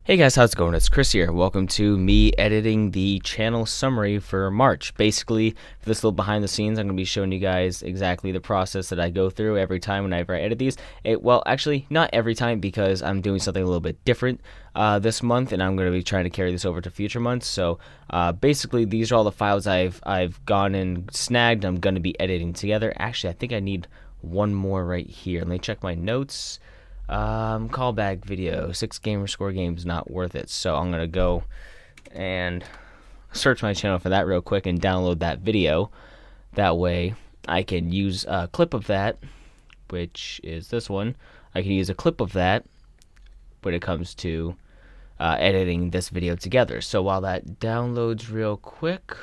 Hey guys, how's it going? It's Chris here. Welcome to me editing the channel summary for March. Basically, for this little behind the scenes, I'm going to be showing you guys exactly the process that I go through every time whenever I edit these. Well, actually, not every time because I'm doing something a little bit different this month, and I'm going to be trying to carry this over to future months. So basically, these are all the files I've gone and snagged. I'm going to be editing together. Actually, I think I need one more right here. Let me check my notes. Callback video, 6 gamer score games not worth it. So I'm gonna go and search my channel for that real quick and download that video. That way I can use a clip of that, which is this one. I can use a clip of that when it comes to editing this video together. So while that downloads real quick,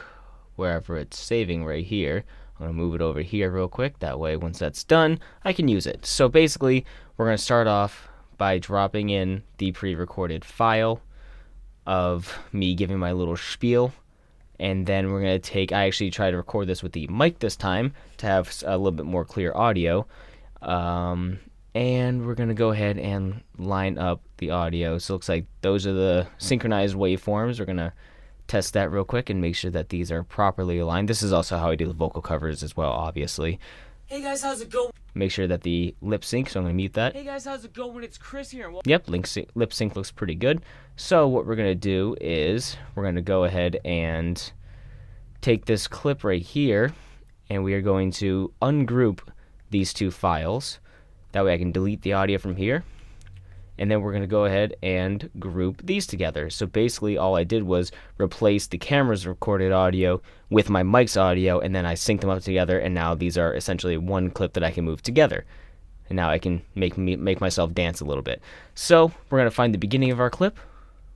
wherever it's saving right here, I'm going to move it over here real quick. That way, once that's done, I can use it. So basically, we're going to start off by dropping in the pre-recorded file of me giving my little spiel. And then we're going to take, I actually tried to record this with the mic this time to have a little bit more clear audio. And we're going to go ahead and line up the audio. So it looks like those are the synchronized waveforms. We're going to test that real quick and make sure that these are properly aligned. This is also how I do the vocal covers as well, obviously. Hey guys, how's it going? Make sure that the lip sync, so I'm going to mute that. Hey guys, how's it going? It's Chris here. Yep, lip sync looks pretty good. So what we're going to do is we're going to go ahead and take this clip right here, and we are going to ungroup these two files. That way I can delete the audio from here. And then we're going to go ahead and group these together. So basically all I did was replace the camera's recorded audio with my mic's audio, and then I synced them up together, and now these are essentially one clip that I can move together. And now I can make myself dance a little bit. So we're going to find the beginning of our clip,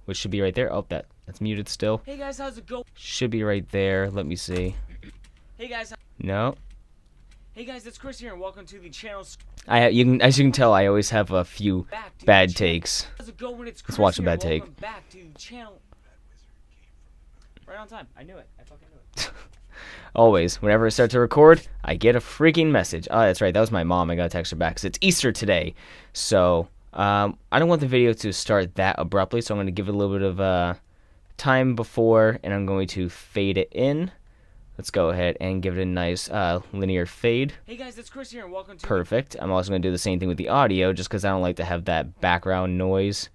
which should be right there. Oh, that's muted still. Hey guys, how's it going? Should be right there. Let me see. Hey guys. No. Hey guys, it's Chris here, and welcome to the channel. As you can tell, I always have a few bad takes. How's it going? It's Chris Let's watch a here. bad take. Welcome back to the channel. Right on time. I knew it. I fucking knew it. Always, whenever I start to record, I get a freaking message. Oh, that's right. That was my mom. I got to text her back because it's Easter today. So I don't want the video to start that abruptly, so I'm going to give it a little bit of time before, and I'm going to fade it in. Let's go ahead and give it a nice linear fade. Hey guys, it's Chris here, and welcome to. Perfect. I'm also going to do the same thing with the audio, just because I don't like to have that background noise,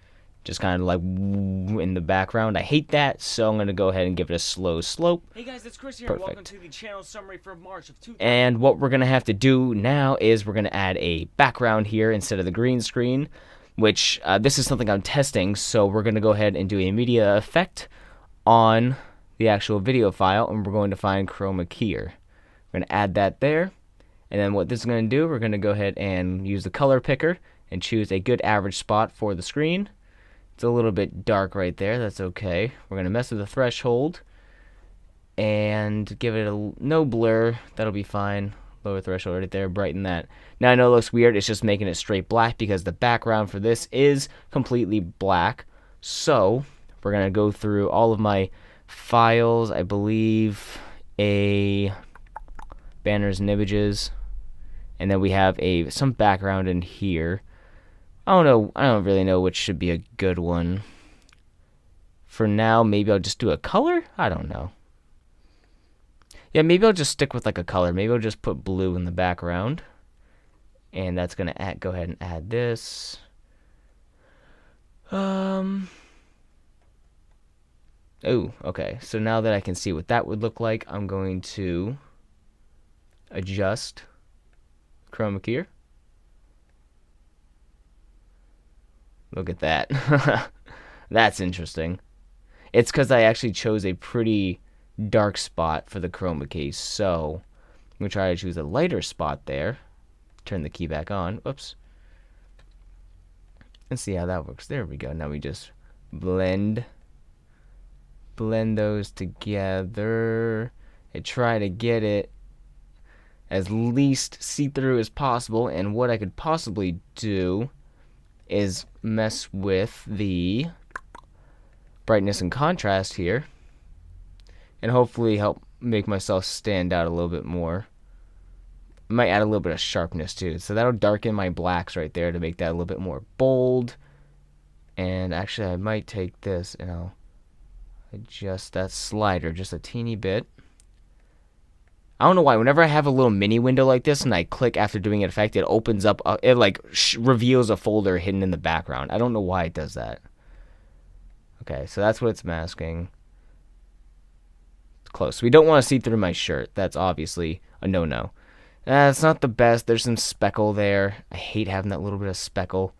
just kind of like in the background. I hate that, so I'm going to go ahead and give it a slow slope. Hey guys, it's Chris here, and welcome to the channel summary for March of 2000. And what we're going to have to do now is we're going to add a background here instead of the green screen, which this is something I'm testing, so we're going to go ahead and do a media effect on the actual video file, and we're going to find chroma key here. We're going to add that there, and then what this is going to do, we're going to go ahead and use the color picker and choose a good average spot for the screen. It's a little bit dark right there. That's okay. We're going to mess with the threshold and give it a no blur. That'll be fine. Lower threshold right there. Brighten that. Now I know it looks weird. It's just making it straight black because the background for this is completely black. So we're going to go through all of my files, I believe a banners and images, and then we have some background in here. I don't really know which should be a good one. For now, maybe I'll just do a color? I don't know. Yeah, maybe I'll just stick with like a color. Maybe I'll just put blue in the background, and that's gonna go ahead and add this. Oh, okay. So now that I can see what that would look like, I'm going to adjust chroma key. Look at that. That's interesting. It's because I actually chose a pretty dark spot for the chroma key. So I'm going to try to choose a lighter spot there. Turn the key back on. Whoops. Let's see how that works. There we go. Now we just blend those together and try to get it as least see-through as possible. And what I could possibly do is mess with the brightness and contrast here and hopefully help make myself stand out a little bit more. I might add a little bit of sharpness too, so that'll darken my blacks right there to make that a little bit more bold. And actually, I might take this and I'll adjust that slider just a teeny bit. I don't know why. Whenever I have a little mini window like this and I click after doing an effect, it opens up. It like reveals a folder hidden in the background. I don't know why it does that. Okay, so that's what it's masking. It's close. We don't want to see through my shirt. That's obviously a no-no. It's not the best. There's some speckle there. I hate having that little bit of speckle.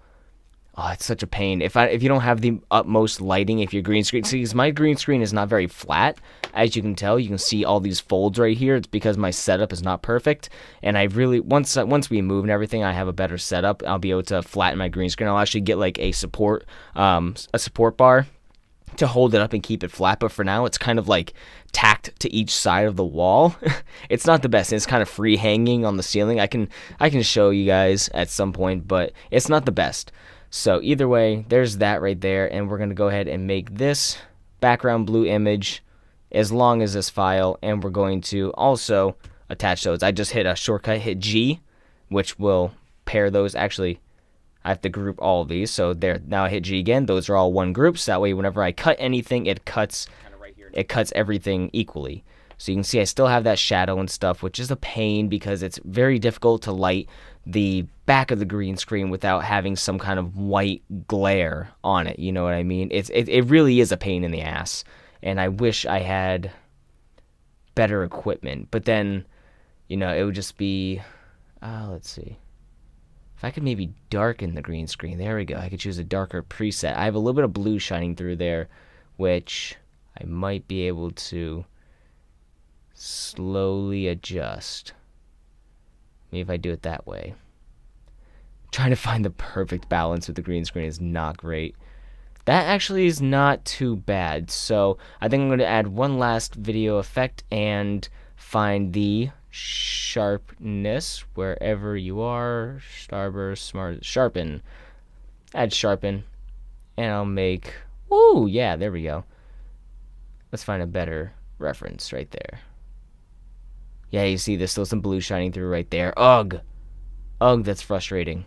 Oh, it's such a pain. If you don't have the utmost lighting, if your green screen, see, because my green screen is not very flat, as you can tell, you can see all these folds right here. It's because my setup is not perfect, and I really once we move and everything, I have a better setup. I'll be able to flatten my green screen. I'll actually get like a support bar to hold it up and keep it flat. But for now, it's kind of like tacked to each side of the wall. It's not the best. It's kind of free hanging on the ceiling. I can show you guys at some point, but it's not the best. So either way, there's that right there, and we're going to go ahead and make this background blue image as long as this file, and we're going to also attach those. I just hit a shortcut, hit G, which will pair those. Actually, I have to group all of these, so there. Now I hit G again. Those are all one group, so that way whenever I cut anything, it cuts everything equally. So you can see I still have that shadow and stuff, which is a pain because it's very difficult to light the back of the green screen without having some kind of white glare on it. You know what I mean? It really is a pain in the ass, and I wish I had better equipment. But then, you know, it would just be, let's see. If I could maybe darken the green screen, there we go. I could choose a darker preset. I have a little bit of blue shining through there, which I might be able to slowly adjust. Maybe if I do it that way. Trying to find the perfect balance with the green screen is not great. That actually is not too bad. So I think I'm going to add one last video effect and find the sharpness wherever you are. Starburst, smart, sharpen. Add sharpen. And I'll make, woo, yeah, there we go. Let's find a better reference right there. Yeah, you see there's still some blue shining through right there. Ugh. Ugh, that's frustrating.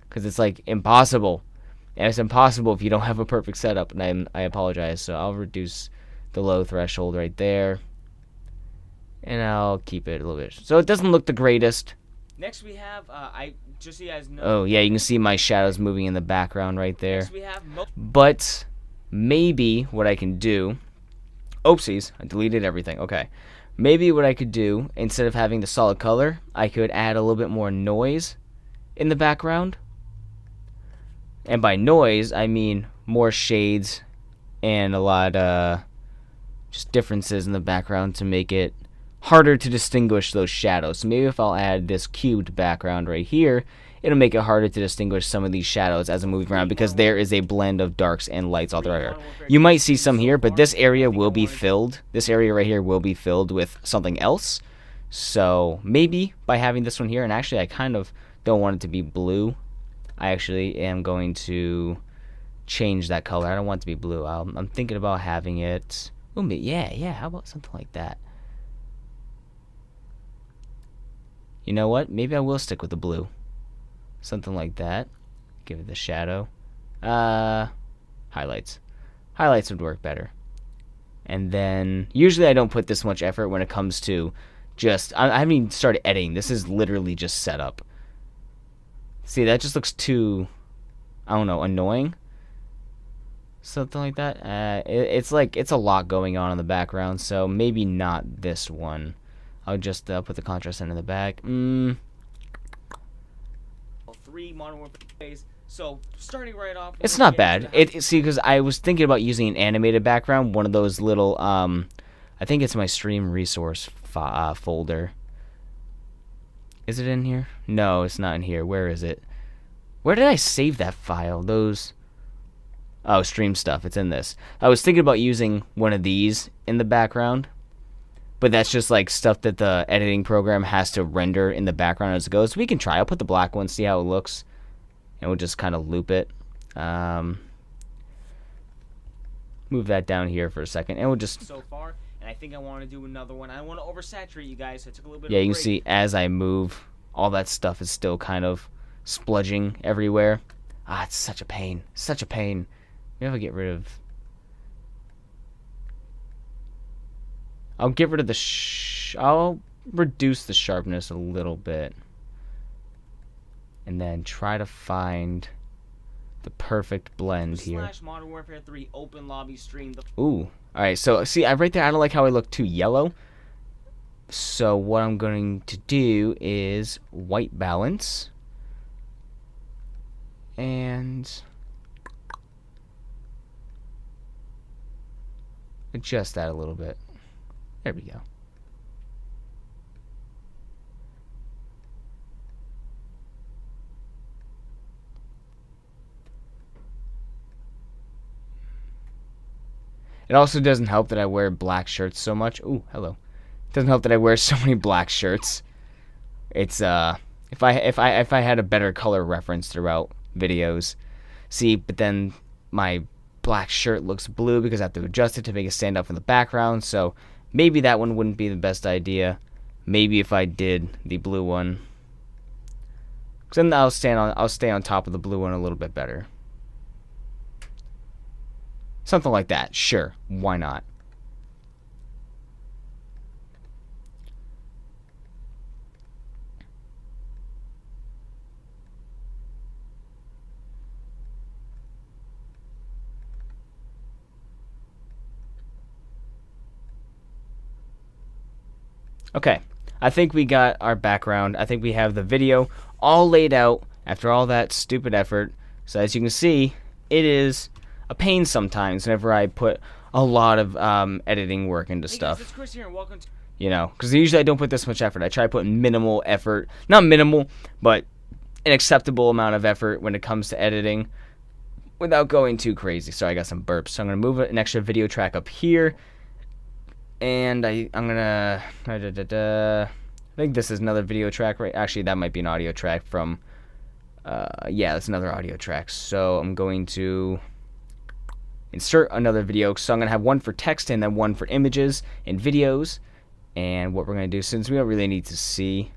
Because it's like impossible. And it's impossible if you don't have a perfect setup. And I apologize. So I'll reduce the low threshold right there. And I'll keep it a little bit. So it doesn't look the greatest. Next we have, just so you guys know. Oh, yeah, you can see my shadows moving in the background right there. Next we have but maybe what I can do. Oopsies, I deleted everything. Okay. Maybe what I could do, instead of having the solid color, I could add a little bit more noise in the background. And by noise, I mean more shades and a lot just differences in the background to make it harder to distinguish those shadows. So maybe if I'll add this cubed background right here, it'll make it harder to distinguish some of these shadows as I'm moving around because there is a blend of darks and lights all throughout here. You might see some here, but this area will be filled. This area right here will be filled with something else. So maybe by having this one here, and actually I kind of don't want it to be blue. I actually am going to change that color. I don't want it to be blue. I'm thinking about having it. Oh, yeah. How about something like that? You know what? Maybe I will stick with the blue. Something like that. Give it the shadow. Highlights. Highlights would work better. And then, usually I don't put this much effort when it comes to just, I haven't even started editing. This is literally just setup. See, that just looks too, I don't know, annoying. Something like that. It's like, it's a lot going on in the background, so maybe not this one. I'll just put the contrast in the back. 3 Modern Warfare plays. So starting right off, it's not bad. See, because I was thinking about using an animated background, one of those little I think it's my stream resource folder. Is it in here? No, it's not in here. Where is it? Where did I save that file? Oh, stream stuff. It's in this. I was thinking about using one of these in the background. But that's just like stuff that the editing program has to render in the background as it goes. We can try. I'll put the black one, see how it looks. And we'll just kind of loop it. Move that down here for a second. And we'll just... So far, and I think I want to do another one. I don't want to oversaturate you guys, so I took a little bit yeah, of a you break. can see as I move, all that stuff is still kind of spludging everywhere. Ah, it's such a pain. Such a pain. Maybe I'll get rid of... I'll get rid of the... I'll reduce the sharpness a little bit. And then try to find the perfect blend here. Modern Warfare 3 open lobby stream. Ooh. Alright, so see, right there, I don't like how I look too yellow. So what I'm going to do is white balance. And adjust that a little bit. There we go. It also doesn't help that I wear black shirts so much. Ooh, hello. It doesn't help that I wear so many black shirts. It's if I had a better color reference throughout videos. See, but then my black shirt looks blue because I have to adjust it to make it stand up from the background. So maybe that one wouldn't be the best idea. Maybe if I did the blue one, because then I'll stay on top of the blue one a little bit better. Something like that. Sure, why not? Okay, I think we got our background. I think we have the video all laid out after all that stupid effort. So as you can see, it is a pain sometimes whenever I put a lot of editing work into stuff. Guys, it's Chris here, and welcome to you know, because usually I don't put this much effort. I try to put minimal effort. Not minimal, but an acceptable amount of effort when it comes to editing without going too crazy. Sorry, I got some burps. So I'm going to move an extra video track up here. And I'm gonna I think this is another video track, right? Actually, that might be an audio track from yeah, that's another audio track. So I'm going to insert another video. So I'm gonna have one for text and then one for images and videos. And what we're gonna do, since we don't really need to see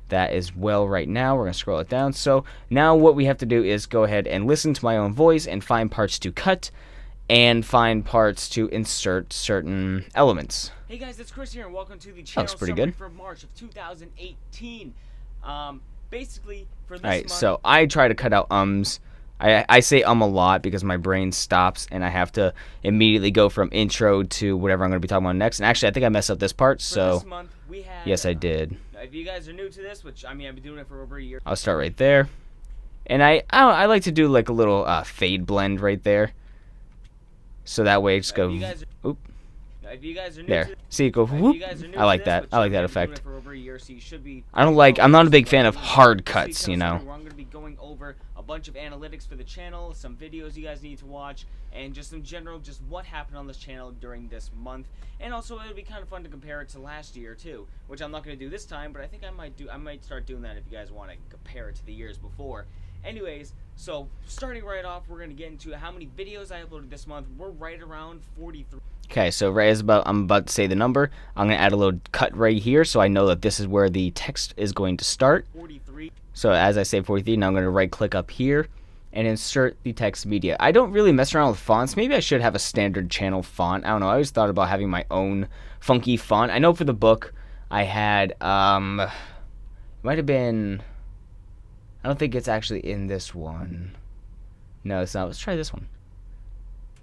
that as well right now, we're gonna scroll it down. So now what we have to do is go ahead and listen to my own voice and find parts to cut and find parts to insert certain elements. Hey guys, it's Chris here, and welcome to the channel pretty summary good. for March of 2018. Basically, for this Alright, month... so I try to cut out ums. I say a lot because my brain stops and I have to immediately go from intro to whatever I'm going to be talking about next. And actually, I think I messed up this part, so... this month, we had, yes, I did. If you guys are new to this, which, I mean, I've been doing it for over a year. I'll start right there. And I like to do like a little fade blend right there. So that way it's go... Oop. If you guys are new There. to, See it go whoop. I like that. I like that effect. For over a year, so you should be, I'm not a big fan of hard cuts, you know. Where I'm going to be going over a bunch of analytics for the channel, some videos you guys need to watch, and just in general, just what happened on this channel during this month. And also, it'll be kind of fun to compare it to last year too, which I'm not going to do this time, but I think I might start doing that if you guys want to compare it to the years before. Anyways, so starting right off, we're going to get into how many videos I uploaded this month. We're right around 43. Okay, so right as I'm about to say the number, I'm going to add a little cut right here so I know that this is where the text is going to start. 43. So as I say 43, now I'm going to right click up here and insert the text media. I don't really mess around with fonts. Maybe I should have a standard channel font. I don't know. I always thought about having my own funky font. I know for the book I had, it might have been, I don't think it's actually in this one. No, it's not. Let's try this one.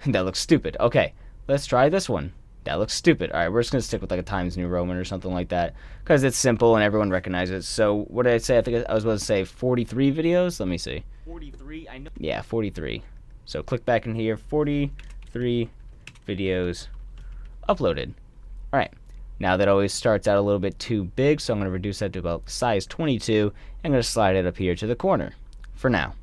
That looks stupid. Okay. Let's try this one. That looks stupid. Alright, we're just going to stick with like a Times New Roman or something like that. Because it's simple and everyone recognizes it. So, what did I say? I think I was about to say 43 videos. Let me see. 43, I know. Yeah, 43. So, click back in here. 43 videos uploaded. Alright. Now that always starts out a little bit too big. So, I'm going to reduce that to about size 22. I'm going to slide it up here to the corner. For now.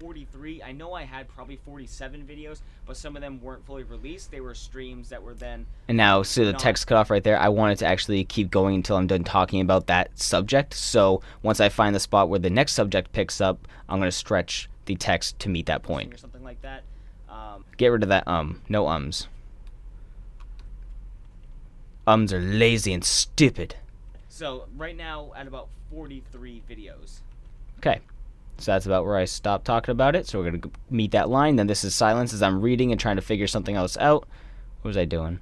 43. I know I had probably 47 videos, but some of them weren't fully released. They were streams that were then... And now, so the text cut off right there, I want it to actually keep going until I'm done talking about that subject. So once I find the spot where the next subject picks up, I'm going to stretch the text to meet that point. Or something like that. Get rid of that no ums. Ums are lazy and stupid. So right now at about 43 videos. Okay. So that's about where I stopped talking about it. So we're going to meet that line. Then this is silence as I'm reading and trying to figure something else out. What was I doing?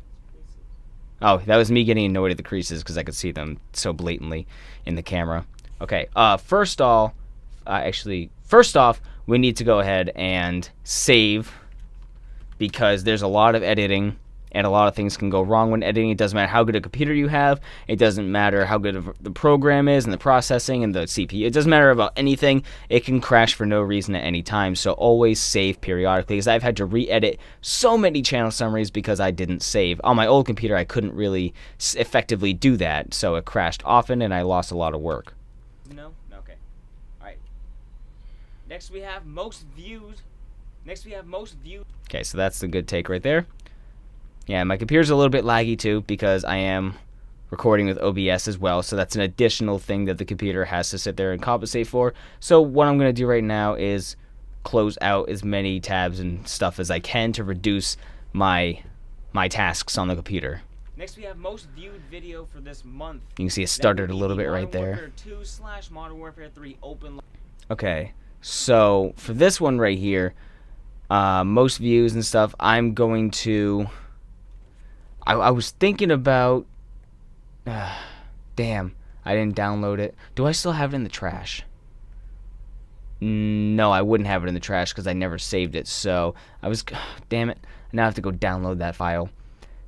Oh, that was me getting annoyed at the creases because I could see them so blatantly in the camera. Okay, first off, we need to go ahead and save because there's a lot of editing and a lot of things can go wrong when editing. It doesn't matter how good a computer you have. It doesn't matter how good the program is and the processing and the CPU. It doesn't matter about anything. It can crash for no reason at any time. So always save periodically because I've had to re-edit so many channel summaries because I didn't save. On my old computer, I couldn't really effectively do that. So it crashed often and I lost a lot of work. No? Okay. Alright. Next we have most viewed. Okay, so that's the good take right there. Yeah, my computer's a little bit laggy too because I am recording with OBS as well, so that's an additional thing that the computer has to sit there and compensate for. So what I'm going to do right now is close out as many tabs and stuff as I can to reduce my tasks on the computer. Next we have most viewed video for this month. You can see it stuttered a little bit right there. Modern Warfare 2 / Modern Warfare 3 open. Okay, so for this one right here, most views and stuff, I'm going to... I was thinking about... damn, I didn't download it. Do I still have it in the trash? No, I wouldn't have it in the trash because I never saved it. So I was... damn it. Now I have to go download that file.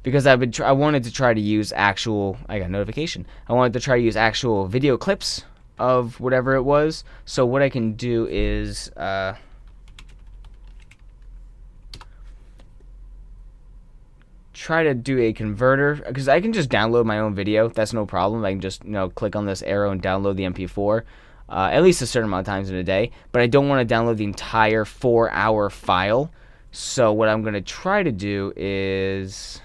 Because I wanted to try to use actual... I got a notification. I wanted to try to use actual video clips of whatever it was. So what I can do is... try to do a converter because I can just download my own video. That's no problem. I can just click on this arrow and download the MP4 at least a certain amount of times in a day, but I don't want to download the entire 4-hour file. So what I'm going to try to do is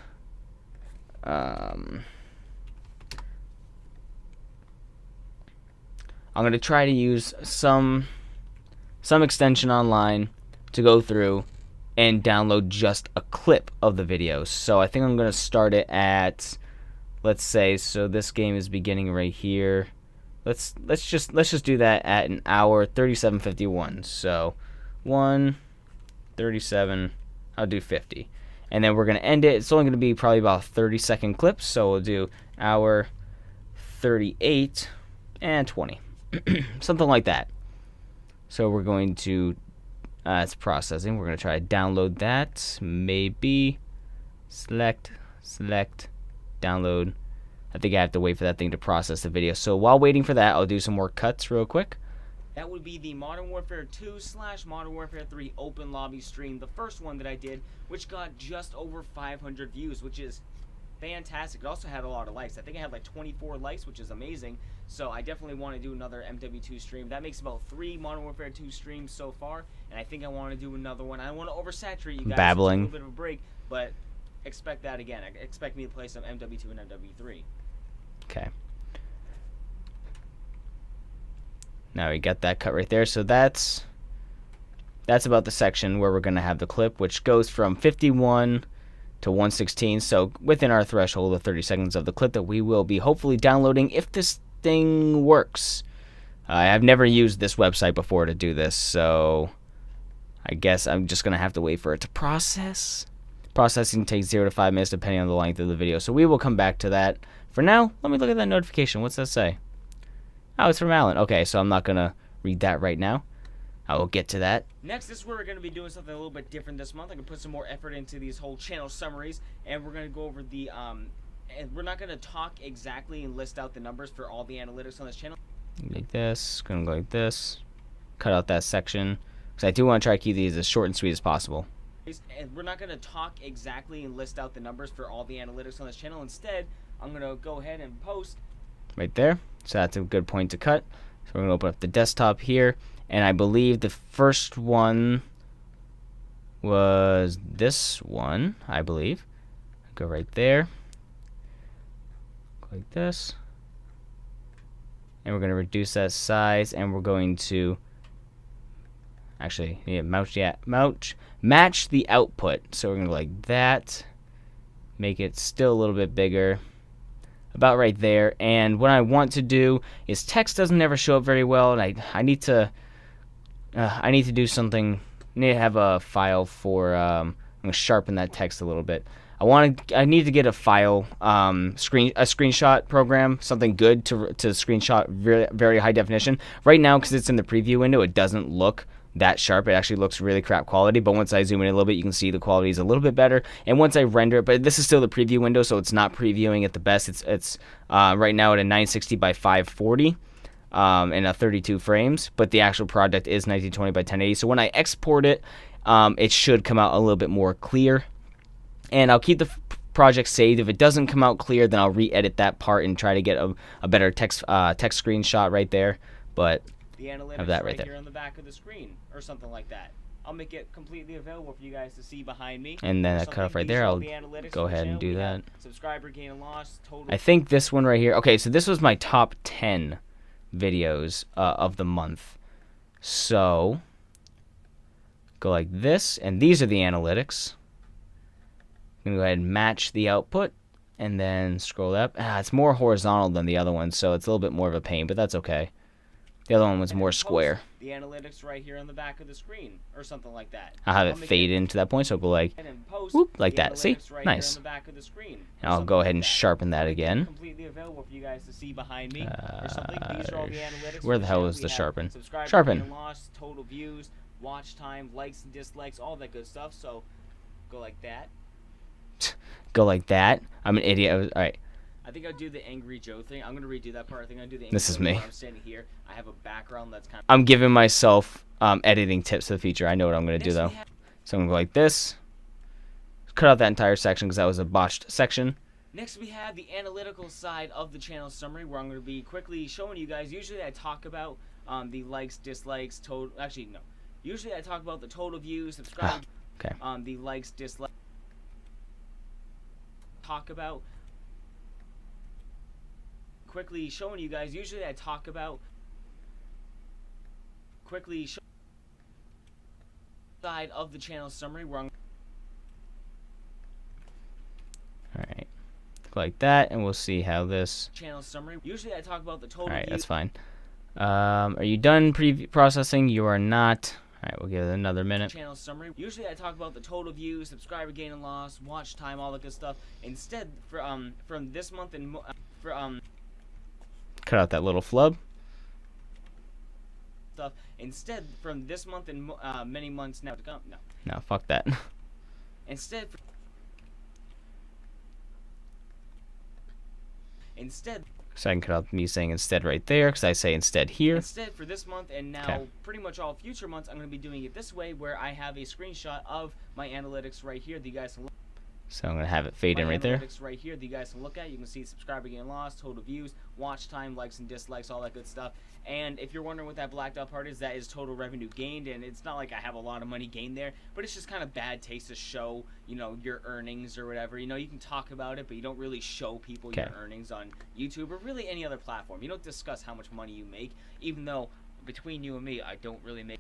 I'm going to try to use some extension online to go through and download just a clip of the video. So I think I'm going to start it at, let's say, so this game is beginning right here. Let's just do that at an hour 37:51. So 1:37, I'll do 50. And then we're going to end it. It's only going to be probably about a 30-second clip, so we'll do hour 38 and 20. Something like that. So we're going to it's processing. We're going to try to download that. Maybe select, download. I think I have to wait for that thing to process the video. So while waiting for that, I'll do some more cuts real quick. That would be the Modern Warfare 2 / Modern Warfare 3 open lobby stream, the first one that I did, which got just over 500 views, which is fantastic. It also had a lot of likes. I think I had like 24 likes, which is amazing. So I definitely want to do another MW2 stream. That makes about 3 Modern Warfare 2 streams so far, and I think I want to do another one. I don't want to oversaturate you guys. Babbling. A little bit of a break, but expect that again. Expect me to play some MW2 and MW3. Okay. Now we got that cut right there. So that's about the section where we're going to have the clip, which goes from 51 to 116. So within our threshold of 30 seconds of the clip that we will be hopefully downloading if this thing works. I've never used this website before to do this, so I guess I'm just going to have to wait for it to process. Processing takes 0 to 5 minutes depending on the length of the video, so we will come back to that. For now, let me look at that notification. What's that say? Oh, it's from Alan. Okay, so I'm not going to read that right now. I will get to that. Next, this is where we're going to be doing something a little bit different this month. I'm going to put some more effort into these whole channel summaries, and we're going to go over the, and we're not going to talk exactly and list out the numbers for all the analytics on this channel. Like this, going to go like this. Cut out that section, because I do want to try to keep these as short and sweet as possible. And we're not going to talk exactly and list out the numbers for all the analytics on this channel. Instead, I'm going to go ahead and post. Right there. So that's a good point to cut. So we're going to open up the desktop here. And I believe the first one was this one, I believe. Go right there. Like this. And we're going to reduce that size. And we're going to actually match the output. So we're going to go like that. Make it still a little bit bigger. About right there. And what I want to do is text doesn't ever show up very well. And I need to I need to do something. I need to have a file for. I'm gonna sharpen that text a little bit. I need to get a file, a screenshot program, something good to screenshot very, very high definition. Right now, because it's in the preview window, it doesn't look that sharp. It actually looks really crap quality. But once I zoom in a little bit, you can see the quality is a little bit better. And once I render it, but this is still the preview window, so it's not previewing at the best. It's right now at a 960 by 540. And a 32 frames, but the actual project is 1920 by 1080. So when I export it, it should come out a little bit more clear. And I'll keep the project saved. If it doesn't come out clear, then I'll re-edit that part and try to get a better text screenshot right there. But the analytics have that right there here on the back of the screen or something like that. I'll make it completely available for you guys to see behind me. And then that cut off right there. I'll go ahead and do that. Subscriber gain and loss, total. I think this one right here. Okay, so this was my top 10 videos of the month. So go like this, and these are the analytics. I'm gonna go ahead and match the output and then scroll up. It's more horizontal than the other one, so it's a little bit more of a pain, but that's okay. The other one was more square. The analytics right here on the back of the screen or something like that. I'll have it fade into that point, so I'll go like whoop, like that. See? Nice. And I'll go ahead and sharpen that again. Completely available for you guys to see behind me or something. These are all the analytics. Where the hell is the sharpen? Sharpen. Loss, total views, watch time, likes and dislikes, all that good stuff. So go like that. Go like that. I'm an idiot. All right. I think I'll do the Angry Joe thing. I'm gonna redo that part. I think I'll do the Angry This is Joe me. where I'm standing here. I have a background that's kind of. I'm giving myself editing tips for the future. I know what I'm gonna do though. So I'm gonna go like this. Cut out that entire section because that was a botched section. Next, we have the analytical side of the channel summary, where I'm going to be quickly showing you guys. Usually, I talk about the likes, dislikes, total. Actually, no. Usually, I talk about the total views, subscribe. Okay. The likes, dislikes. Talk about. Quickly showing you guys. Usually, I talk about. Quickly show side of the channel summary, where I'm. All right. Like that, and we'll see how this Channel summary. Usually, I talk about the total. All right, that's fine. Are you done processing? You are not. All right, we'll give it another minute. Channel summary. Usually, I talk about the total views, subscriber gain and loss, watch time, all that good stuff. Instead, from this month and cut out that little flub. Stuff. Instead, from this month and many months now to come. No, fuck that. Instead. So I can cut out me saying instead right there, because I say instead here. Instead, for this month and now pretty much all future months, I'm going to be doing it this way, where I have a screenshot of my analytics right here that you guys can look. So I'm going to have it fade in right there. Analytics right here that you guys can look at. You can see subscriber gain loss, total views, watch time, likes and dislikes, all that good stuff. And if you're wondering what that blacked out part is, that is total revenue gained. And it's not like I have a lot of money gained there, but it's just kind of bad taste to show, you know, your earnings or whatever. You know, you can talk about it, but you don't really show people your earnings on YouTube or really any other platform. You don't discuss how much money you make, even though between you and me, I don't really make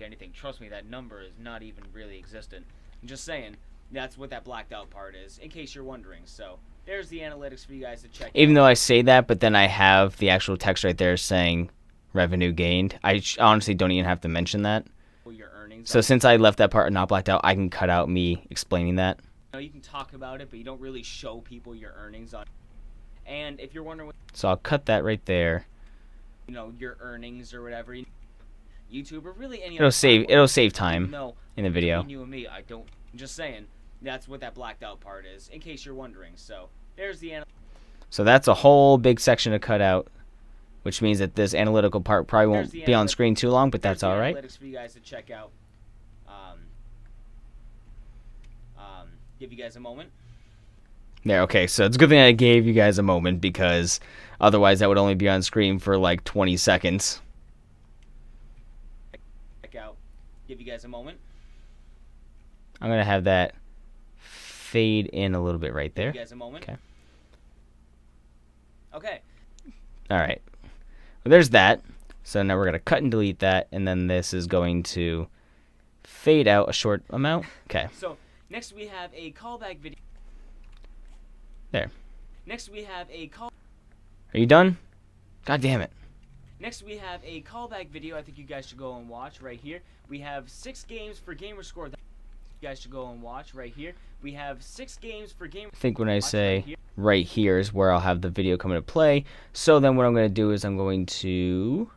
anything. Trust me, that number is not even really existent. I'm just saying. That's what that blacked out part is, in case you're wondering. So there's the analytics for you guys to check. Even though I say that, but then I have the actual text right there saying revenue gained. I honestly don't even have to mention that. Your earnings. So since I left that part not blacked out, I can cut out me explaining that. You know, you can talk about it, but you don't really show people your earnings on. And if you're wondering, so I'll cut that right there. You know, your earnings or whatever. YouTube or really any. It'll save time in the video. Between you and me, I don't. I'm just saying. That's what that blacked out part is, in case you're wondering. So there's the. So that's a whole big section to cut out, which means that this analytical part probably won't be on screen too long, but that's all right. Analytics for you guys to check out. Give you guys a moment. There, okay, so it's a good thing I gave you guys a moment, because otherwise that would only be on screen for like 20 seconds. Check out. Give you guys a moment. I'm going to have that fade in a little bit right there. Give you guys a moment. Okay. Okay. All right. Well, there's that. So now we're going to cut and delete that, and then this is going to fade out a short amount. Okay. So next we have a callback video. There. Next we have a call. Are you done? God damn it. Next, we have a callback video I think you guys should go and watch right here. We have 6 games for Gamerscore that you guys should go and watch right here. We have 6 games for Gamerscore. I think when I say right here is where I'll have the video come into play. So then what I'm going to do is I'm going to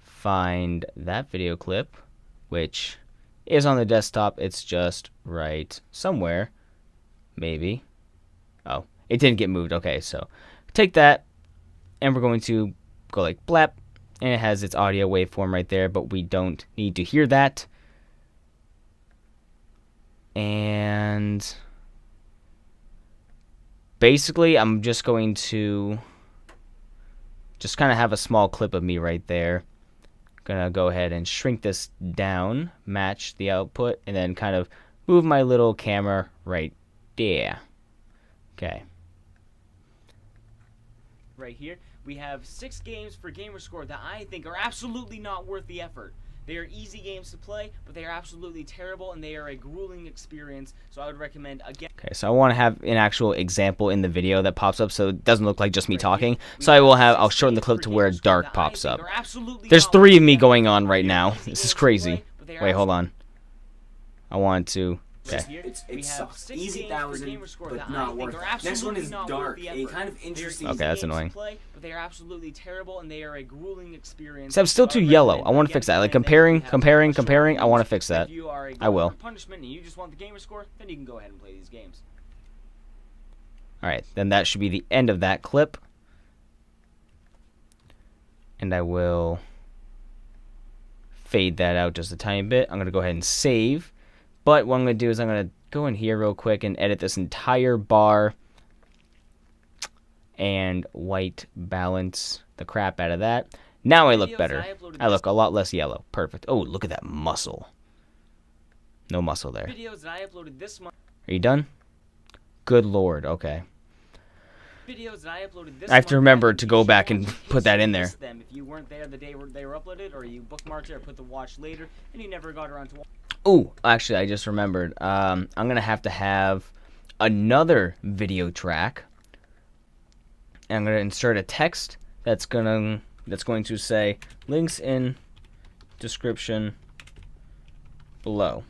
find that video clip, which is on the desktop. It's just right somewhere. Maybe. Oh, it didn't get moved. Okay, so take that, and we're going to go like blap, and it has its audio waveform right there, but we don't need to hear that. And basically, I'm just going to just kind of have a small clip of me right there. Gonna go ahead and shrink this down, match the output, and then kind of move my little camera right there. Okay. Right here, we have 6 games for Gamerscore that I think are absolutely not worth the effort. They are easy games to play, but they are absolutely terrible, and they are a grueling experience, so I would recommend, again... Okay, so I want to have an actual example in the video that pops up so it doesn't look like just me talking. So I'll shorten the clip to where dark pops up. There's 3 of me going on right now. This is crazy. Wait, hold on. I want to... Okay. It sucks. Easy 1,000, but not worth it. Next one is dark, a kind of interesting... Okay, that's annoying. But they are absolutely terrible, and they are a grueling experience. So I'm still too yellow. I want to fix that. Like comparing. I want to fix that. I will. Punishment and you just want the gamer score, then you can go ahead and play these games. Alright, then that should be the end of that clip. And I will fade that out just a tiny bit. I'm going to go ahead and save. But what I'm going to do is I'm going to go in here real quick and edit this entire bar and white balance the crap out of that. Now I look better. I look a lot less yellow. Perfect. Oh, look at that muscle. No muscle there. Videos that I uploaded this month. Are you done? Good Lord. Okay. Videos that I uploaded this I have to remember to go back and put that in there. If you weren't there the day they were uploaded, or you bookmarked it or put the watch later, and you never got around to watch. Ooh, actually, I just remembered. I'm gonna have another video track, and I'm gonna insert a text that's going to say links in description below.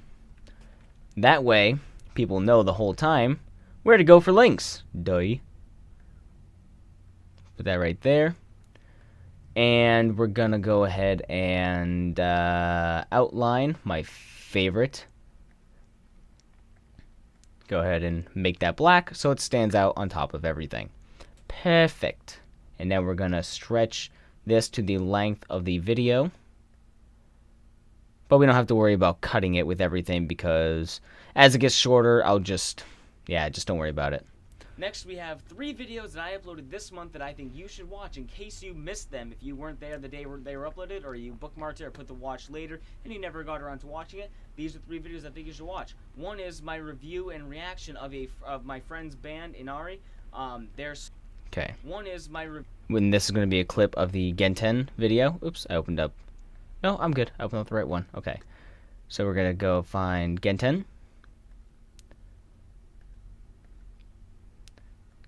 That way, people know the whole time where to go for links. Duh. Put that right there. And we're going to go ahead and outline my favorite. Go ahead and make that black so it stands out on top of everything. Perfect. And now we're going to stretch this to the length of the video. But we don't have to worry about cutting it with everything because as it gets shorter, just don't worry about it. Next, we have 3 videos that I uploaded this month that I think you should watch in case you missed them if you weren't there the day they were uploaded, or you bookmarked it or put the watch later and you never got around to watching it. These are 3 videos I think you should watch. One is my review and reaction of my friend's band, Inari. Okay. One is my when this is going to be a clip of the Gen 10 video. Oops, I opened up. No, I'm good. I opened up the right one. Okay. So we're going to go find Gen 10.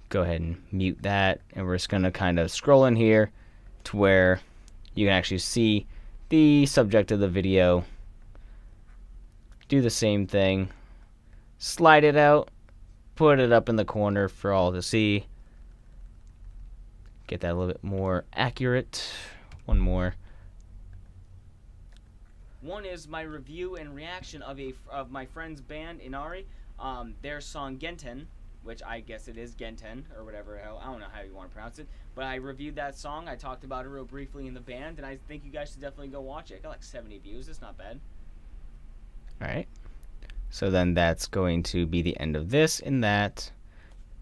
Go ahead and mute that, and we're just going to kind of scroll in here to where you can actually see the subject of the video. Do the same thing. Slide it out. Put it up in the corner for all to see. Get that a little bit more accurate. One more. One is my review and reaction of my friend's band, Inari. Their song Genten, which I guess it is Genten, or whatever the hell, I don't know how you want to pronounce it, but I reviewed that song, I talked about it real briefly in the band, and I think you guys should definitely go watch it. It got like 70 views, it's not bad. Alright, so then that's going to be the end of this, in that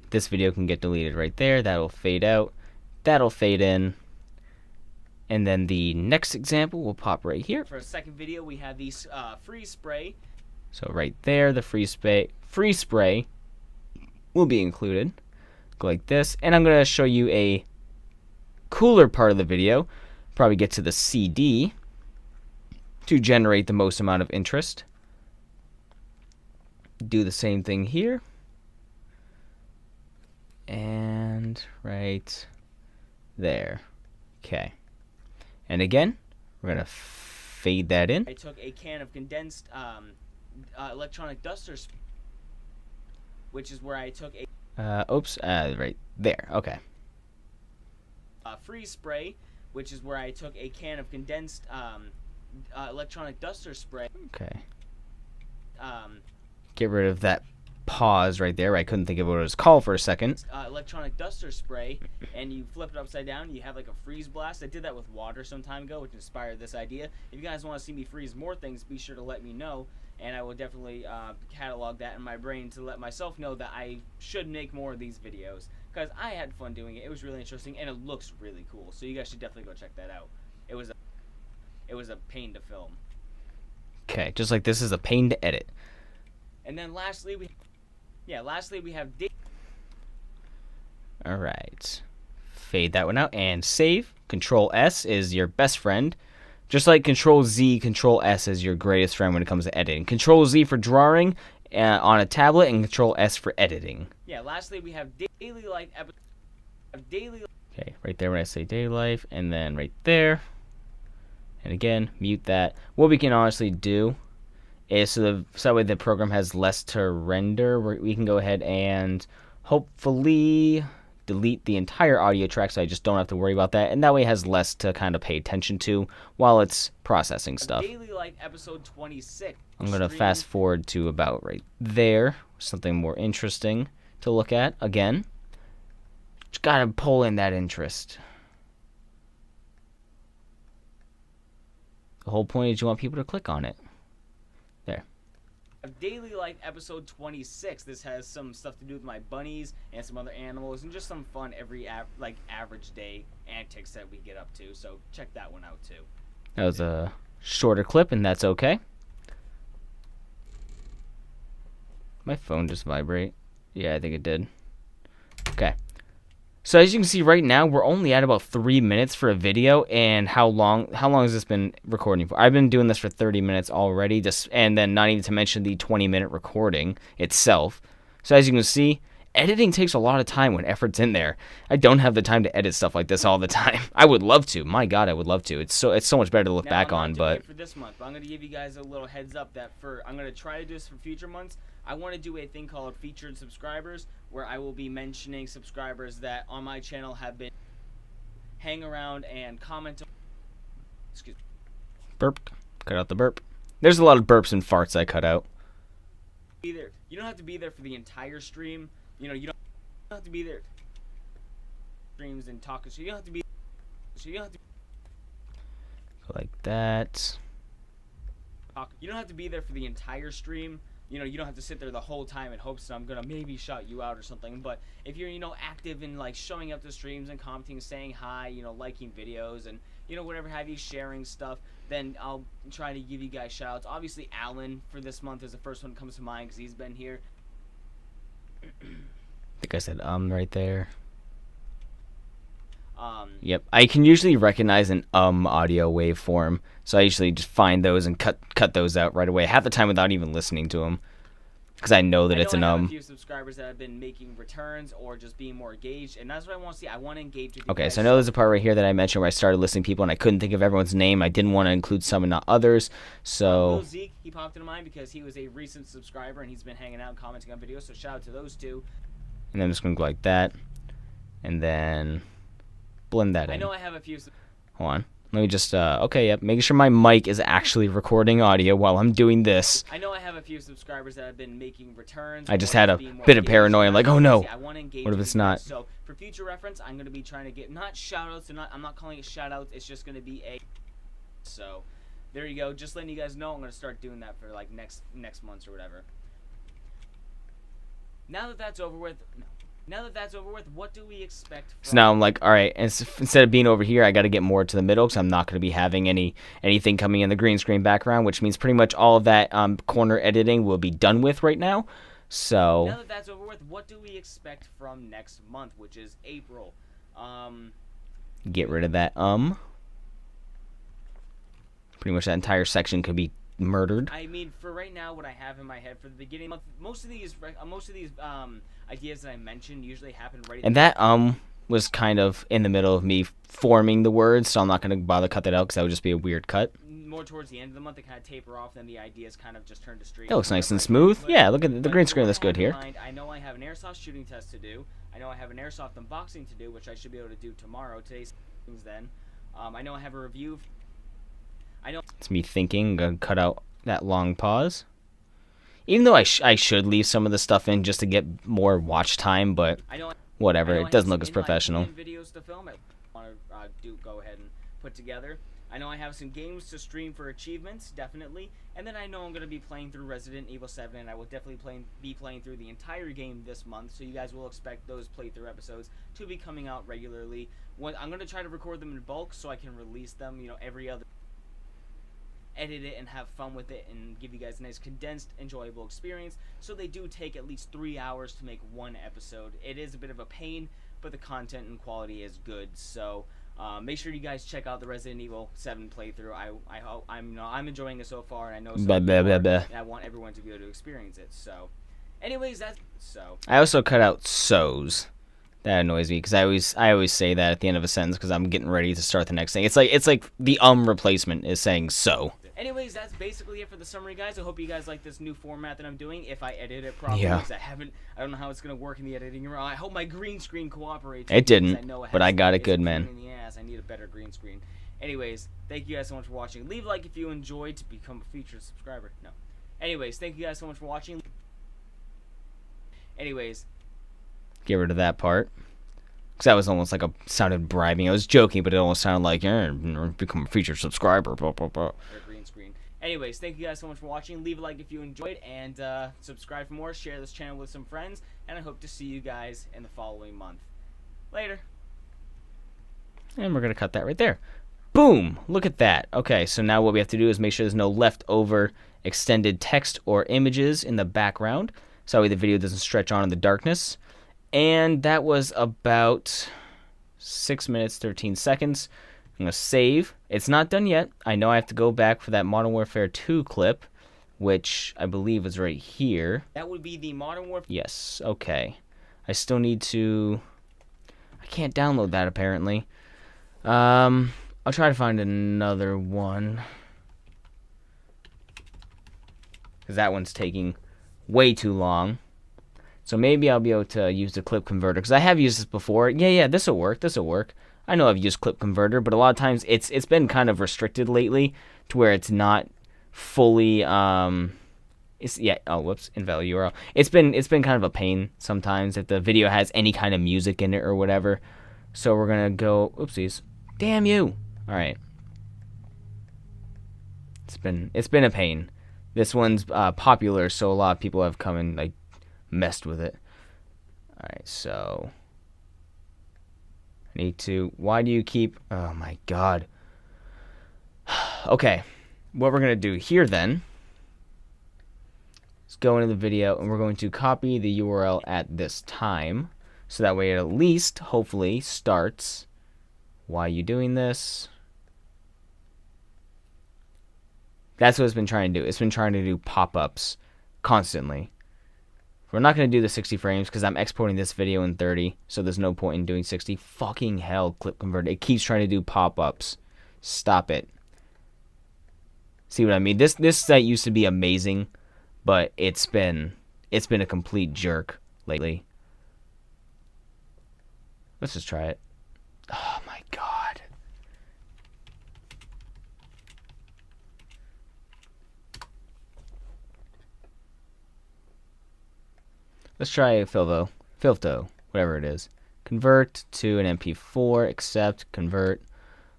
this video can get deleted right there, that'll fade out, that'll fade in, and then the next example will pop right here. For a second video, we have these freeze spray. So right there, the free spray will be included. Go like this, and I'm going to show you a cooler part of the video. Probably get to the CD to generate the most amount of interest. Do the same thing here. And right there. Okay. And again, we're going to fade that in. I took a can of condensed electronic duster, which is where I took a right there. Okay. freeze spray, which is where I took a can of condensed electronic duster spray. Okay. Get rid of that pause right there. I couldn't think of what it was called for a second. Electronic duster spray, and you flip it upside down, you have like a freeze blast. I did that with water some time ago, which inspired this idea. If you guys want to see me freeze more things, be sure to let me know, and I will definitely catalog that in my brain to let myself know that I should make more of these videos, because I had fun doing it. It was really interesting, and it looks really cool, so you guys should definitely go check that out. It was a pain to film. Okay, just like this is a pain to edit. And then lastly, we have all right. Fade that one out and save. Control S is your best friend. Just like Control Z, Control S is your greatest friend when it comes to editing. Control Z for drawing on a tablet, and Control S for editing. Yeah, lastly, we have daily life Okay, right there when I say daily life, and then right there. And again, mute that. What we can honestly do is so that way the program has less to render. We can go ahead and hopefully delete the entire audio track, so I just don't have to worry about that, and that way it has less to kind of pay attention to while it's processing stuff. Daily Life episode 26. I'm gonna fast forward to about right there, something more interesting to look at. Again, just gotta pull in that interest. The whole point is you want people to click on it. There. Daily Life episode 26. This has some stuff to do with my bunnies and some other animals and just some fun average day antics that we get up to. So check that one out too. That was a shorter clip, and that's okay. My phone just vibrate. Yeah, I think it did. Okay. So as you can see right now, we're only at about 3 minutes for a video, and how long has this been recording for? I've been doing this for 30 minutes already, and then not even to mention the 20-minute recording itself. So as you can see, editing takes a lot of time when effort's in there. I don't have the time to edit stuff like this all the time. I would love to. My God, I would love to. It's so much better to look back on, but for this month, I'm going to give you guys a little heads up that I'm going to try to do this for future months. I want to do a thing called featured subscribers, where I will be mentioning subscribers that on my channel have been hang around and comment. Excuse me. Burp. Cut out the burp. There's a lot of burps and farts I cut out. You don't have to be there for the entire stream. You don't have to be there. Streams and talking. So you don't have to be. Like that. You don't have to be there for the entire stream. You don't have to sit there the whole time in hopes that I'm gonna maybe shout you out or something. But if you're, active in like showing up to streams and commenting, saying hi, liking videos and whatever have you, sharing stuff, then I'll try to give you guys shout outs. Obviously, Alan for this month is the first one that comes to mind because he's been here. I think I said right there. Yep, I can usually recognize an audio waveform, so I usually just find those and cut those out right away, half the time without even listening to them, because I know that it's an I have a few subscribers that have been making returns or just being more engaged, and that's what I want to see. I want to engage with you Okay, guys. so I know there's a part right here that I mentioned where I started listing people and I couldn't think of everyone's name. I didn't want to include some and not others, so Lil Zeke, he popped into mind because he was a recent subscriber and he's been hanging out and commenting on videos, so shout out to those two. And then I'm just going to go like that, and then blend that in. I know I have a few. Hold on. Let me just, okay, yep. Making sure my mic is actually recording audio while I'm doing this. I know I have a few subscribers that have been making returns. I just had a bit of paranoia. I'm like, oh no. What if it's not? So for future reference, I'm going to be trying to get, not shout outs, I'm not calling it shout outs. It's just going to be a, so there you go. Just letting you guys know I'm going to start doing that for like next months or whatever. Now that that's over with, what do we expect? So now I'm like, all right, instead of being over here, I got to get more to the middle because I'm not going to be having anything coming in the green screen background, which means pretty much all of that corner editing will be done with right now. So now that that's over with, what do we expect from next month, which is April? Get rid of that Pretty much that entire section could be murdered. I mean, for right now, what I have in my head for the beginning of the month, most of these ideas that I mentioned usually happen right. And that was kind of in the middle of me forming the words, so I'm not going to bother cut that out because that would just be a weird cut. More towards the end of the month, they kind of taper off, then the ideas kind of just turn to straight. That looks nice and smooth. Yeah, look at the green screen looks good here. I know I have an airsoft shooting test to do. I know I have an airsoft unboxing to do, which I should be able to do tomorrow. Today's things then. I know I have a review. I know it's me thinking. Gonna cut out that long pause. Even though I should leave some of the stuff in just to get more watch time, but whatever. It doesn't look as professional. Videos to film. I want to go ahead and put together. I know I have some games to stream for achievements, definitely. And then I know I'm going to be playing through Resident Evil 7, and I will definitely be playing through the entire game this month, so you guys will expect those playthrough episodes to be coming out regularly. I'm going to try to record them in bulk so I can release them, every other... edit it and have fun with it and give you guys a nice condensed enjoyable experience. So they do take at least 3 hours to make one episode. It is a bit of a pain, but the content and quality is good. So make sure you guys check out the Resident Evil 7 playthrough. I'm enjoying it so far, and I know and I want everyone to be able to experience it. So anyways, I also cut out so's. That annoys me because I always say that at the end of a sentence because I'm getting ready to start the next thing. It's like the replacement is saying so. Anyways, that's basically it for the summary, guys. I hope you guys like this new format that I'm doing. If I edit it properly, because I don't know how it's gonna work in the editing room. I hope my green screen cooperates. It didn't, but I got it good, man. In the ass. I need a better green screen. Anyways, thank you guys so much for watching. Leave a like if you enjoyed to become a featured subscriber. No. Anyways, thank you guys so much for watching. Anyways, get rid of that part. Because that was almost like sounded bribing. I was joking, but it almost sounded like, become a featured subscriber, blah, blah, blah. Green screen. Anyways, thank you guys so much for watching. Leave a like if you enjoyed, and subscribe for more. Share this channel with some friends, and I hope to see you guys in the following month. Later. And we're going to cut that right there. Boom! Look at that. Okay, so now what we have to do is make sure there's no leftover extended text or images in the background, so that way the video doesn't stretch on in the darkness. And that was about 6 minutes, 13 seconds. I'm going to save. It's not done yet. I know I have to go back for that Modern Warfare 2 clip, which I believe is right here. That would be the Modern Warfare... Yes, okay. I still need to... I can't download that, apparently. I'll try to find another one. Because that one's taking way too long. So maybe I'll be able to use the clip converter, because I have used this before. Yeah, this will work. I know I've used clip converter, but a lot of times it's been kind of restricted lately to where it's not fully invalid URL. It's been kind of a pain sometimes if the video has any kind of music in it or whatever. So we're gonna go. Oopsies. Damn you. All right. It's been a pain. This one's popular, so a lot of people have come and messed with it. Alright, so I need to... Why do you keep... Oh my god. Okay, what we're going to do here then is go into the video, and we're going to copy the URL at this time, so that way it at least, hopefully, starts. Why are you doing this? That's what it's been trying to do. It's been trying to do pop-ups constantly. We're not going to do the 60 frames because I'm exporting this video in 30, so there's no point in doing 60. Fucking hell, clip converter. It keeps trying to do pop-ups. Stop it. See what I mean? This site used to be amazing, but it's been a complete jerk lately. Let's just try it. Oh my god. Let's try Filto, whatever it is. Convert to an MP4, accept, convert.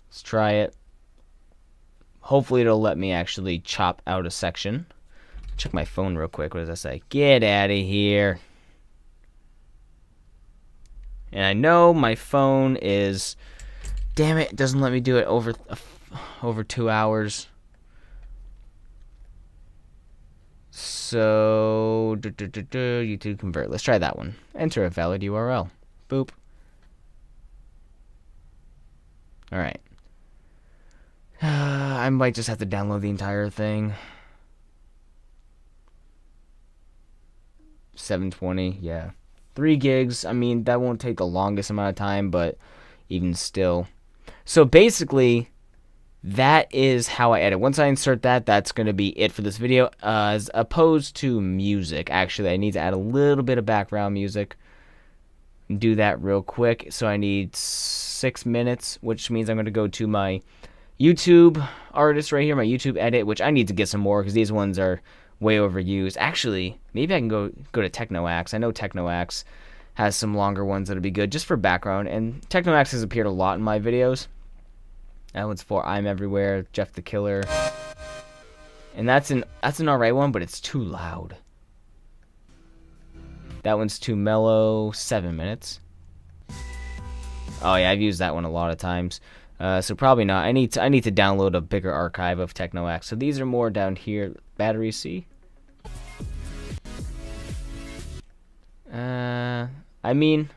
Let's try it. Hopefully it'll let me actually chop out a section. Check my phone real quick. What does that say? Get out of here. And I know my phone is... Damn it, it doesn't let me do it over 2 hours. So, YouTube convert. Let's try that one. Enter a valid URL. Boop. Alright. I might just have to download the entire thing. 720, yeah. 3 gigs. I mean, that won't take the longest amount of time, but even still. So basically, that is how I edit. Once I insert that, that's going to be it for this video. As opposed to music, actually, I need to add a little bit of background music. Do that real quick. So I need 6 minutes, which means I'm going to go to my YouTube artist right here, my YouTube edit, which I need to get some more because these ones are way overused. Actually, maybe I can go to TechnoAxe. I know TechnoAxe has some longer ones that'll be good just for background, and TechnoAxe has appeared a lot in my videos. That one's for I'm Everywhere, Jeff the Killer, and that's an alright one, but it's too loud. That one's too mellow. 7 minutes. Oh yeah, I've used that one a lot of times. So probably not. I need to download a bigger archive of TechnoAxe. So these are more down here. Battery C. I mean,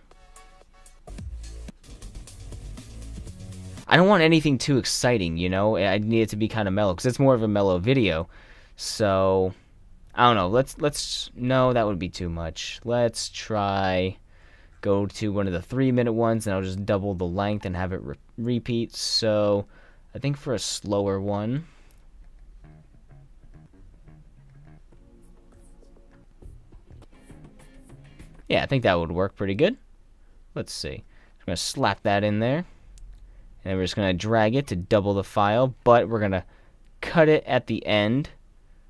I don't want anything too exciting, you know? I need it to be kind of mellow because it's more of a mellow video. So I don't know. No, that would be too much. Let's try go to one of the 3-minute ones, and I'll just double the length and have it repeat. So I think for a slower one, yeah, I think that would work pretty good. Let's see. I'm going to slap that in there. And then we're just going to drag it to double the file, but we're going to cut it at the end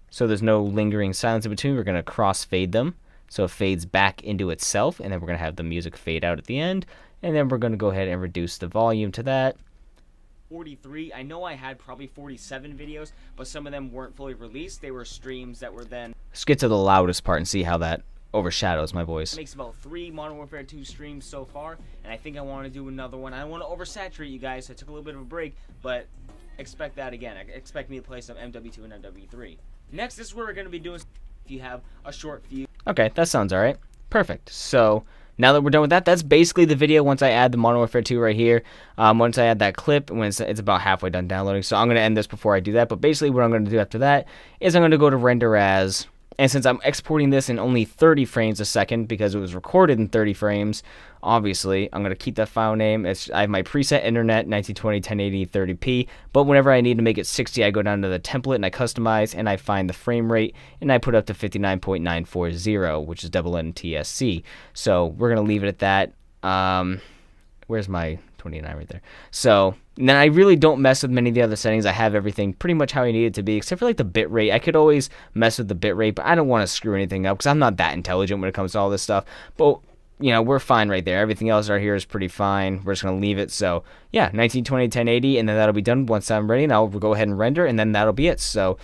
so there's no lingering silence in between. We're going to cross-fade them so it fades back into itself, and then we're going to have the music fade out at the end, and then we're going to go ahead and reduce the volume to that. 43. I know I had probably 47 videos, but some of them weren't fully released. They were streams that were then... Let's get to the loudest part and see how that overshadows my voice. It makes about 3 Modern Warfare 2 streams so far, and I think I want to do another one. I don't want to oversaturate you guys, so I took a little bit of a break, but expect that again. Expect me to play some MW2 and MW3. Next, this is where we're going to be doing if you have a short fuse. Okay, that sounds alright. Perfect. So now that we're done with that, that's basically the video once I add the Modern Warfare 2 right here. Once I add that clip, when it's about halfway done downloading. So I'm going to end this before I do that, but basically what I'm going to do after that is I'm going to go to render as... And since I'm exporting this in only 30 frames a second because it was recorded in 30 frames, obviously, I'm going to keep that file name. I have my preset internet, 1920, 1080, 30p. But whenever I need to make it 60, I go down to the template and I customize and I find the frame rate and I put up to 59.940, which is double NTSC. So we're going to leave it at that. Where's my 29 right there? So then I really don't mess with many of the other settings. I have everything pretty much how I need it to be, except for like the bit rate. I could always mess with the bit rate, but I don't want to screw anything up because I'm not that intelligent when it comes to all this stuff. But you know, we're fine right there. Everything else right here is pretty fine. We're just gonna leave it. So yeah, 1920, 1080, and then that'll be done once I'm ready, and I'll go ahead and render, and then that'll be it. So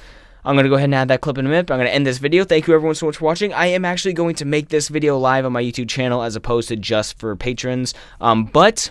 I'm going to go ahead and add that clip in a minute, but I'm going to end this video. Thank you everyone so much for watching. I am actually going to make this video live on my YouTube channel as opposed to just for patrons. But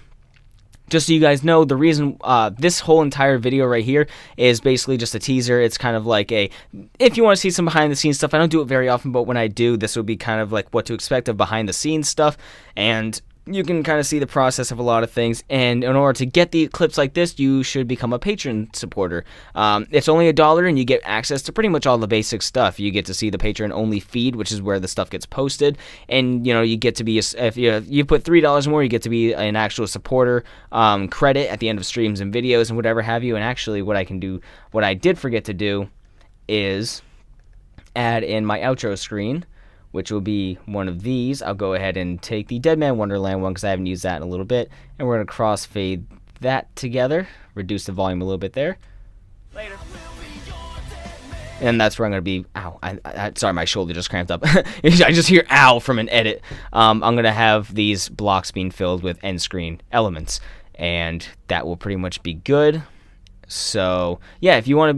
just so you guys know, the reason this whole entire video right here is basically just a teaser. It's kind of like if you want to see some behind the scenes stuff, I don't do it very often, but when I do, this will be kind of like what to expect of behind the scenes stuff. And you can kind of see the process of a lot of things, and in order to get the clips like this, you should become a patron supporter. It's only $1, and you get access to pretty much all the basic stuff. You get to see the patron-only feed, which is where the stuff gets posted, and you know you get to be if you put $3 more, you get to be an actual supporter credit at the end of streams and videos and whatever have you. And actually, what I did forget to do, is add in my outro screen, which will be one of these. I'll go ahead and take the Dead Man Wonderland one because I haven't used that in a little bit, and we're going to crossfade that together, reduce the volume a little bit there. Later. And that's where I'm going to be. Ow. Sorry, my shoulder just cramped up. I just hear ow from an edit. I'm going to have these blocks being filled with end screen elements, and that will pretty much be good. So yeah, if you want to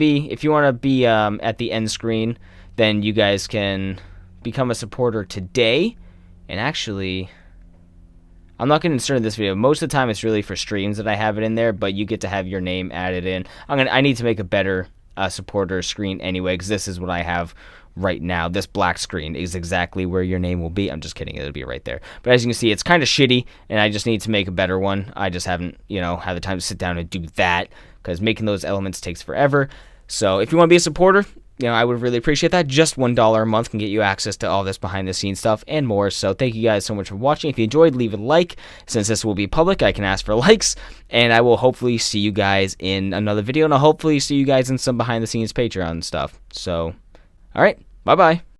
be at the end screen, then you guys can become a supporter today. And actually, I'm not going to insert in this video. Most of the time it's really for streams that I have it in there, but you get to have your name added in. I need to make a better supporter screen anyway, because this is what I have right now. This black screen is exactly where your name will be. I'm just kidding, it'll be right there. But as you can see, it's kind of shitty, and I just need to make a better one. I just haven't, had the time to sit down and do that, because making those elements takes forever. So if you want to be a supporter, I would really appreciate that. Just $1 a month can get you access to all this behind the scenes stuff and more. So thank you guys so much for watching. If you enjoyed, leave a like. Since this will be public, I can ask for likes, and I will hopefully see you guys in another video, and I'll hopefully see you guys in some behind the scenes Patreon stuff. So, all right, bye-bye.